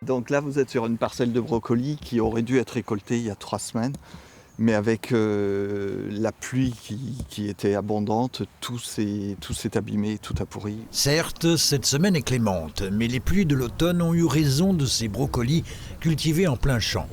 Donc là, vous êtes sur une parcelle de brocolis qui aurait dû être récoltée il y a 3 semaines. Mais avec la pluie qui était abondante, tout s'est abîmé, tout a pourri. Certes, cette semaine est clémente, mais les pluies de l'automne ont eu raison de ces brocolis cultivés en plein champ.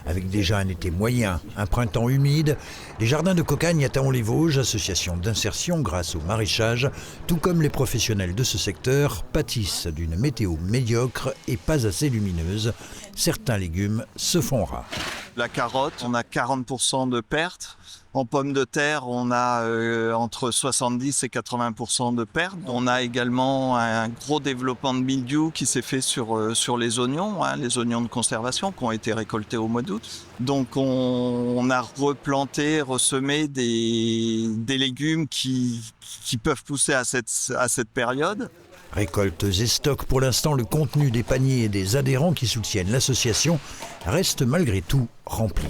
Avec déjà un été moyen, un printemps humide, les jardins de Cocagne à Thaon-les-Vosges, association d'insertion grâce au maraîchage, tout comme les professionnels de ce secteur, pâtissent d'une météo médiocre et pas assez lumineuse. Certains légumes se font rares. La carotte, on a 40% de pertes. En pommes de terre, on a entre 70 et 80% de pertes. On a également un gros développement de mildiou qui s'est fait sur les oignons de conservation qui ont été récoltés au mois d'août. Donc on a replanté, ressemé des légumes qui peuvent pousser à cette période. Récoltes et stocks, pour l'instant, le contenu des paniers et des adhérents qui soutiennent l'association reste malgré tout rempli.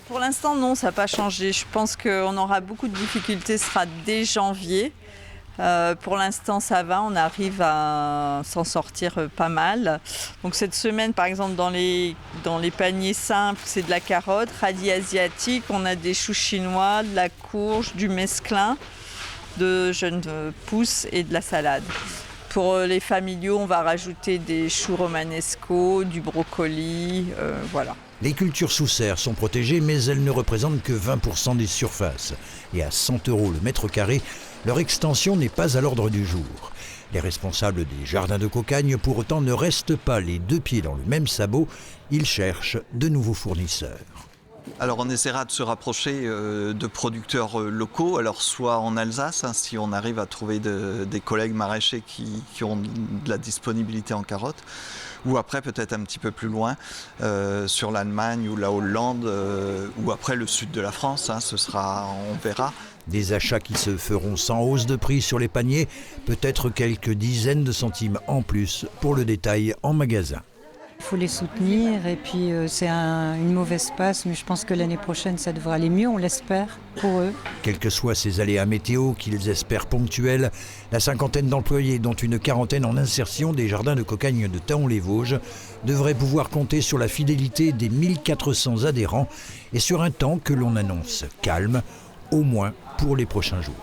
Pour l'instant, non, ça n'a pas changé. Je pense qu'on aura beaucoup de difficultés, ce sera dès janvier. Pour l'instant, ça va, on arrive à s'en sortir pas mal. Donc cette semaine, par exemple, dans les paniers simples, c'est de la carotte, radis asiatique, on a des choux chinois, de la courge, du mesclun, de jeunes pousses et de la salade. Pour les familiaux, on va rajouter des choux romanesco, du brocoli, voilà. Les cultures sous serre sont protégées, mais elles ne représentent que 20% des surfaces. Et à 100 € le mètre carré, leur extension n'est pas à l'ordre du jour. Les responsables des jardins de Cocagne, pour autant, ne restent pas les deux pieds dans le même sabot. Ils cherchent de nouveaux fournisseurs. Alors on essaiera de se rapprocher de producteurs locaux, alors soit en Alsace, si on arrive à trouver des collègues maraîchers qui ont de la disponibilité en carottes, ou après peut-être un petit peu plus loin, sur l'Allemagne ou la Hollande, ou après le sud de la France, on verra. Des achats qui se feront sans hausse de prix sur les paniers, peut-être quelques dizaines de centimes en plus pour le détail en magasin. Il faut les soutenir et puis c'est une mauvaise passe, mais je pense que l'année prochaine ça devrait aller mieux, on l'espère pour eux. Quels que soient ces aléas météo qu'ils espèrent ponctuels, la cinquantaine d'employés, dont une quarantaine en insertion des jardins de Cocagne de Thaon-les-Vosges, devraient pouvoir compter sur la fidélité des 1400 adhérents et sur un temps que l'on annonce calme, au moins pour les prochains jours.